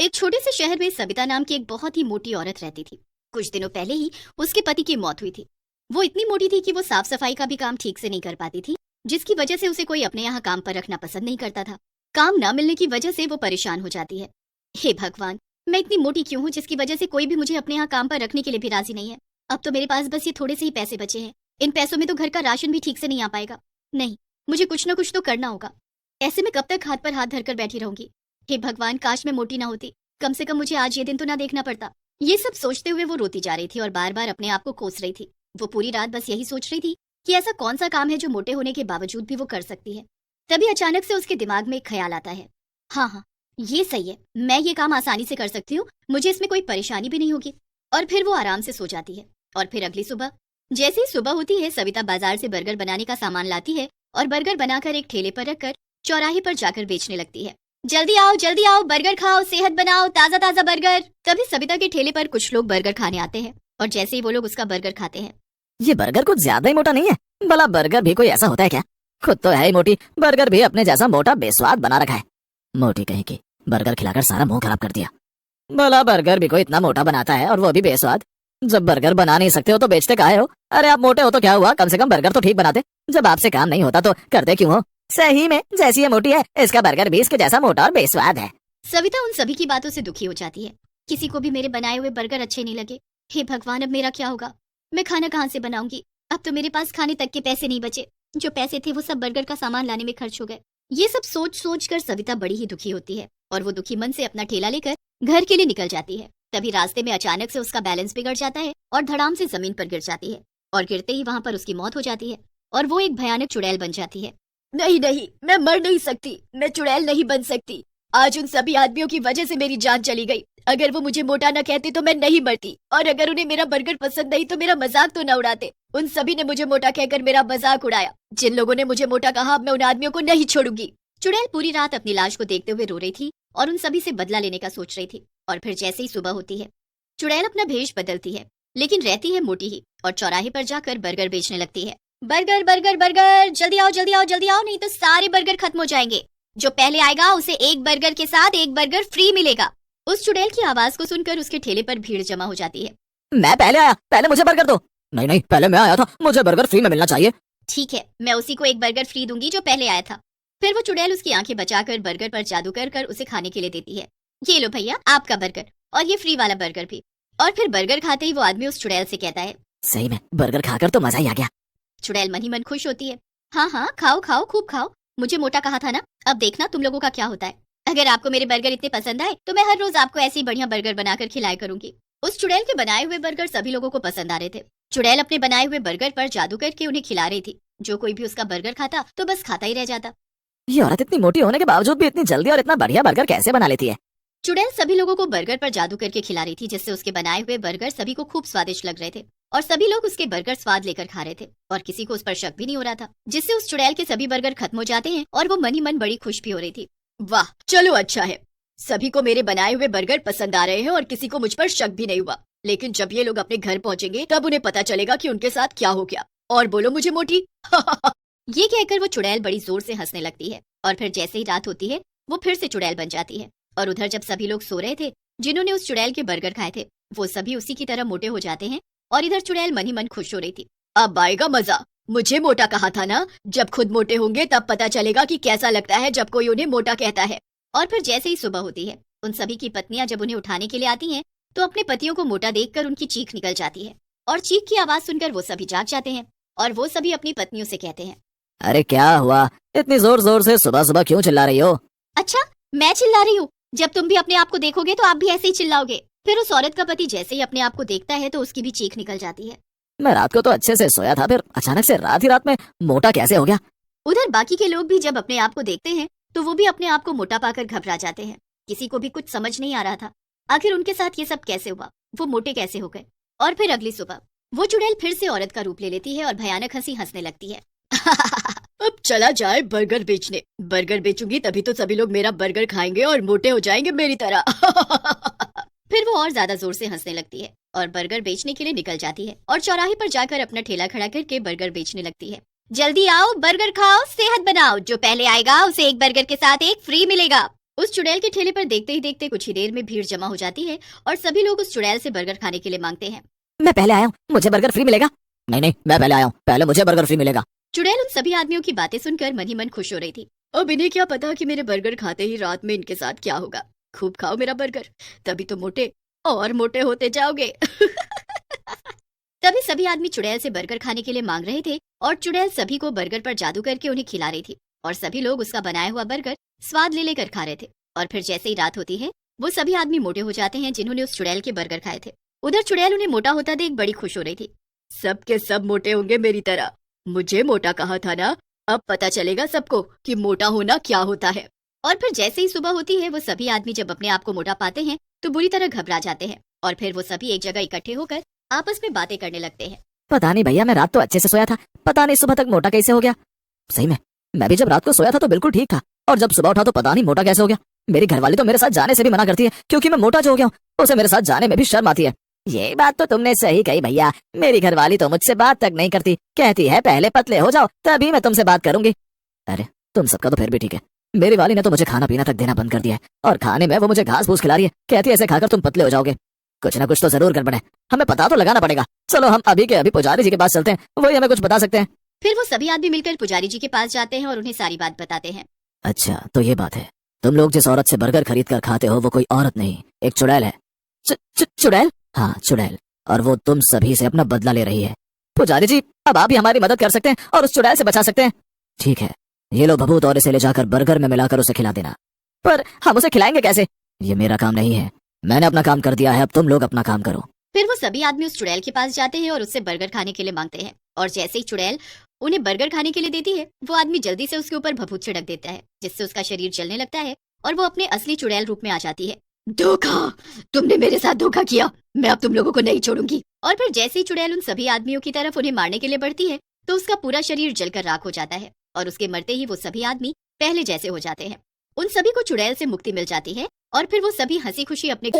एक छोटे से शहर में सविता नाम की एक बहुत ही मोटी औरत रहती थी। कुछ दिनों पहले ही उसके पति की मौत हुई थी। वो इतनी मोटी थी कि वो साफ सफाई का भी काम ठीक से नहीं कर पाती थी, जिसकी वजह से उसे कोई अपने यहाँ काम पर रखना पसंद नहीं करता था। काम न मिलने की वजह से वो परेशान हो जाती है। हे भगवान, मैं इतनी मोटी क्यों हूँ जिसकी वजह से कोई भी मुझे अपने यहाँ काम पर रखने के लिए भी राजी नहीं है। अब तो मेरे पास बस ये थोड़े से ही पैसे बचे हैं। इन पैसों में तो घर का राशन भी ठीक से नहीं आ पाएगा। नहीं, मुझे कुछ न कुछ तो करना होगा। ऐसे में कब तक हाथ पर हाथ धरकर बैठी रहूंगी। हे भगवान, काश मैं मोटी ना होती, कम से कम मुझे आज ये दिन तो ना देखना पड़ता। ये सब सोचते हुए वो रोती जा रही थी और बार बार अपने आप को कोस रही थी। वो पूरी रात बस यही सोच रही थी कि ऐसा कौन सा काम है जो मोटे होने के बावजूद भी वो कर सकती है। तभी अचानक से उसके दिमाग में एक ख्याल आता है, हाँ, ये सही है, मैं ये काम आसानी से कर सकती हूँ, मुझे इसमें कोई परेशानी भी नहीं होगी। और फिर वो आराम से सो जाती है। और फिर अगली सुबह जैसे ही सुबह होती है, सविता बाजार से बर्गर बनाने का सामान लाती है और बर्गर बनाकर एक ठेले पर रखकर चौराहे पर जाकर बेचने लगती है। जल्दी आओ, बर्गर खाओ, सेहत बनाओ, ताजा ताजा बर्गर। तभी सविता के ठेले पर कुछ लोग बर्गर खाने आते हैं और जैसे ही वो लोग उसका बर्गर खाते हैं, ये बर्गर कुछ ज्यादा ही मोटा नहीं है? भला बर्गर भी कोई ऐसा होता है क्या? खुद तो है ही मोटी, बर्गर भी अपने जैसा मोटा बेस्वाद बना रखा है। मोटी कहीं की, बर्गर खिलाकर सारा मुंह खराब कर दिया। भला बर्गर भी कोई इतना मोटा बनाता है और वो भी बेस्वाद? जब बर्गर बना नहीं सकते हो तो बेचते काहे हो? अरे आप मोटे हो तो क्या हुआ, कम से कम बर्गर तो ठीक बनाते। जब आपसे काम नहीं होता तो करते क्यों हो? सही में जैसी ये मोटी है, इसका बर्गर भी इसके जैसा मोटा और बेस्वाद है। सविता उन सभी की बातों से दुखी हो जाती है। किसी को भी मेरे बनाए हुए बर्गर अच्छे नहीं लगे। हे भगवान, अब मेरा क्या होगा? मैं खाना कहाँ से बनाऊंगी? अब तो मेरे पास खाने तक के पैसे नहीं बचे। जो पैसे थे वो सब बर्गर का सामान लाने में खर्च हो गए। ये सब सोच सोच कर सविता बड़ी ही दुखी होती है और वो दुखी मन से अपना ठेला लेकर घर के लिए निकल जाती है। तभी रास्ते में अचानक से उसका बैलेंस बिगड़ जाता है और धड़ाम से जमीन पर गिर जाती है और गिरते ही वहाँ पर उसकी मौत हो जाती है और वो एक भयानक चुड़ैल बन जाती है। नहीं, मैं मर नहीं सकती, मैं चुड़ैल नहीं बन सकती। आज उन सभी आदमियों की वजह से मेरी जान चली गई। अगर वो मुझे मोटा न कहते तो मैं नहीं मरती, और अगर उन्हें मेरा बर्गर पसंद नहीं तो मेरा मजाक तो न उड़ाते। उन सभी ने मुझे मोटा कहकर मेरा मजाक उड़ाया। जिन लोगों ने मुझे मोटा कहा, मैं उन आदमियों को नहीं छोड़ूंगी। चुड़ैल पूरी रात अपनी लाश को देखते हुए रो रही थी और उन सभी से बदला लेने का सोच रही थी। और फिर जैसे ही सुबह होती है, चुड़ैल अपना भेष बदलती है, लेकिन रहती है मोटी ही, और चौराहे पर जाकर बर्गर बेचने लगती है। बर्गर बर्गर बर्गर, जल्दी आओ जल्दी आओ जल्दी आओ, नहीं तो सारे बर्गर खत्म हो जाएंगे। जो पहले आएगा उसे एक बर्गर के साथ एक बर्गर फ्री मिलेगा। उस चुड़ैल की आवाज को सुनकर उसके ठेले पर भीड़ जमा हो जाती है। मैं पहले आया, पहले मुझे बर्गर दो। नहीं, पहले मैं आया था, मुझे बर्गर फ्री में मिलना चाहिए। ठीक है, मैं उसी को एक बर्गर फ्री दूंगी जो पहले आया था। फिर वो चुड़ैल उसकी आंखें बचाकर बर्गर पर जादू कर उसे खाने के लिए देती है। ये लो भैया आपका बर्गर, और ये फ्री वाला बर्गर भी। और फिर बर्गर खाते ही वो आदमी उस चुड़ैल से कहता है, सही में बर्गर खाकर तो मजा ही आ गया। चुड़ैल मन ही मन खुश होती है। हाँ, खाओ खाओ, खूब खाओ। मुझे मोटा कहा था ना, अब देखना तुम लोगों का क्या होता है। अगर आपको मेरे बर्गर इतने पसंद आए तो मैं हर रोज आपको ऐसे ही बढ़िया बर्गर बनाकर खिलाया करूंगी। उस चुड़ैल के बनाए हुए बर्गर सभी लोगों को पसंद आ रहे थे। चुड़ैल अपने बनाए हुए बर्गर पर जादू करके उन्हें खिला रही थी। जो कोई भी उसका बर्गर खाता तो बस खाता ही रह जाता। ये औरत इतनी मोटी होने के बावजूद भी इतनी जल्दी और इतना बढ़िया बर्गर कैसे बना लेती है? चुड़ैल सभी लोगों को बर्गर पर जादू करके खिला रही थी, जिससे उसके बनाए हुए बर्गर सभी को खूब स्वादिष्ट लग रहे थे और सभी लोग उसके बर्गर स्वाद लेकर खा रहे थे और किसी को उस पर शक भी नहीं हो रहा था, जिससे उस चुड़ैल के सभी बर्गर खत्म हो जाते हैं और वो मन ही मन बड़ी खुश भी हो रही थी। वाह, चलो अच्छा है, सभी को मेरे बनाए हुए बर्गर पसंद आ रहे हैं और किसी को मुझ पर शक भी नहीं हुआ। लेकिन जब ये लोग अपने घर पहुंचेंगे तब उन्हें पता चलेगा कि उनके साथ क्या हो गया। और बोलो मुझे मोटी। ये कहकर वो चुड़ैल बड़ी जोर से हंसने लगती है और फिर जैसे ही रात होती है वो फिर से चुड़ैल बन जाती है। और उधर जब सभी लोग सो रहे थे जिन्होंने उस चुड़ैल के बर्गर खाए थे, वो सभी उसी की तरह मोटे हो जाते हैं और इधर चुड़ैल मन ही मन खुश हो रही थी। अब आएगा मजा, मुझे मोटा कहा था ना, जब खुद मोटे होंगे तब पता चलेगा कि कैसा लगता है जब कोई उन्हें मोटा कहता है। और फिर जैसे ही सुबह होती है, उन सभी की पत्नियां जब उन्हें उठाने के लिए आती हैं तो अपने पतियों को मोटा देखकर उनकी चीख निकल जाती है और चीख की आवाज सुनकर वो सभी जाग जाते हैं और वो सभी अपनी पत्नियों से कहते हैं, अरे क्या हुआ, इतनी जोर जोर से सुबह सुबह क्यों चिल्ला रही हो? अच्छा, मैं चिल्ला रही हूँ? जब तुम भी अपने आप को देखोगे तो आप भी ऐसे ही चिल्लाओगे। फिर उस औरत का पति जैसे ही अपने आप को देखता है तो उसकी भी चीख निकल जाती है। मैं रात को तो अच्छे से सोया था, फिर अचानक से रात ही रात में मोटा कैसे हो गया? उधर बाकी के लोग भी जब अपने आप को देखते हैं तो वो भी अपने आप को मोटा पाकर घबरा जाते हैं। किसी को भी कुछ समझ नहीं आ रहा था, आखिर उनके साथ ये सब कैसे हुआ, वो मोटे कैसे हो गए। और फिर अगली सुबह वो चुड़ैल फिर से औरत का रूप ले लेती है और भयानक हंसी हंसने लगती है। अब चला जाए बर्गर बेचने, बर्गर बेचूंगी तभी तो सभी लोग मेरा बर्गर खाएंगे और मोटे हो जाएंगे मेरी तरह। फिर वो और ज्यादा जोर से हंसने लगती है और बर्गर बेचने के लिए निकल जाती है और चौराहे पर जाकर अपना ठेला खड़ा करके बर्गर बेचने लगती है। जल्दी आओ, बर्गर खाओ, सेहत बनाओ, जो पहले आएगा उसे एक बर्गर के साथ एक फ्री मिलेगा। उस चुड़ैल के ठेले पर देखते ही देखते कुछ ही देर में भीड़ जमा हो जाती है और सभी लोग उस चुड़ैल से बर्गर खाने के लिए मांगते हैं। मैं पहले आया हूँ, मुझे बर्गर फ्री मिलेगा। नहीं नहीं, मैं पहले आया हूँ, पहले मुझे बर्गर फ्री मिलेगा। चुड़ैल उन सभी आदमियों की बातें सुनकर मन ही मन खुश हो रही थी। अब इन्हें क्या पता कि मेरे बर्गर खाते ही रात में इनके साथ क्या होगा। खूब खाओ मेरा बर्गर, तभी तो मोटे और मोटे होते जाओगे। तभी सभी आदमी चुड़ैल से बर्गर खाने के लिए मांग रहे थे और चुड़ैल सभी को बर्गर पर जादू करके उन्हें खिला रही थी और सभी लोग उसका बनाया हुआ बर्गर स्वाद ले लेकर खा रहे थे। और फिर जैसे ही रात होती है वो सभी आदमी मोटे हो जाते हैं जिन्होंने उस चुड़ैल के बर्गर खाए थे। उधर चुड़ैल उन्हें मोटा होता देख बड़ी खुश हो रही थी। सब के सब मोटे होंगे मेरी तरह, मुझे मोटा कहा था ना, अब पता चलेगा सबको कि मोटा होना क्या होता है। और फिर जैसे ही सुबह होती है वो सभी आदमी जब अपने आप को मोटा पाते हैं तो बुरी तरह घबरा जाते हैं और फिर वो सभी एक जगह इकट्ठे होकर आपस में बातें करने लगते हैं। पता नहीं भैया, मैं रात तो अच्छे से सोया था, पता नहीं सुबह तक मोटा कैसे हो गया। सही में मैं भी जब रात को सोया था तो बिल्कुल ठीक था, और जब सुबह उठा तो पता नहीं मोटा कैसे हो गया। मेरी घरवाली तो मेरे साथ जाने से भी मना करती है क्योंकि मैं मोटा जो हो गया हूँ, उसे मेरे साथ जाने में भी शर्म आती है। ये बात तो तुमने सही कही भैया, मेरी घरवाली तो मुझसे बात तक नहीं करती, कहती है पहले पतले हो जाओ तभी मैं तुमसे बात करूंगी। अरे तुम सबका तो फिर भी ठीक है, मेरी वाली ने तो मुझे खाना पीना तक देना बंद कर दिया है और खाने में वो मुझे घास फूस खिला रही है, कहती है ऐसे खाकर तुम पतले हो जाओगे। कुछ ना कुछ तो जरूर गड़बड़ है, हमें पता तो लगाना पड़ेगा। चलो हम अभी के अभी पुजारी जी के पास चलते हैं, वही हमें कुछ बता सकते हैं। फिर वो सभी आदमी मिलकर पुजारी जी के पास जाते हैं और उन्हें सारी बात बताते हैं। अच्छा तो ये बात है, तुम लोग जिस औरत से बर्गर खरीद कर खाते हो वो कोई औरत नहीं, एक चुड़ैल है। चुड़ैल? हाँ चुड़ैल, और वो तुम सभी से अपना बदला ले रही है। पुजारी जी अब आप ही हमारी मदद कर सकते हैं और उस चुड़ैल से बचा सकते हैं। ठीक है, ये लो भभूत और इसे ले जाकर बर्गर में मिलाकर उसे खिला देना। पर हम उसे खिलाएंगे कैसे? ये मेरा काम नहीं है, मैंने अपना काम कर दिया है, अब तुम लोग अपना काम करो। फिर वो सभी आदमी उस चुड़ैल के पास जाते हैं और उससे बर्गर खाने के लिए मांगते हैं और जैसे ही चुड़ैल उन्हें बर्गर खाने के लिए देती है वो आदमी जल्दी से उसके ऊपर भभूत छिड़क देता है जिससे उसका शरीर जलने लगता है और वो अपने असली चुड़ैल रूप में आ जाती है। धोखा, तुमने मेरे साथ धोखा किया, मैं अब तुम लोगों को नहीं छोड़ूंगी। और फिर जैसे ही चुड़ैल उन सभी आदमियों की तरफ उन्हें मारने के लिए बढ़ती है तो उसका पूरा शरीर जलकर राख हो जाता है और उसके मरते ही वो सभी आदमी पहले जैसे हो जाते हैं। उन सभी को चुड़ैल से मुक्ति मिल जाती है और फिर वो सभी हंसी खुशी अपने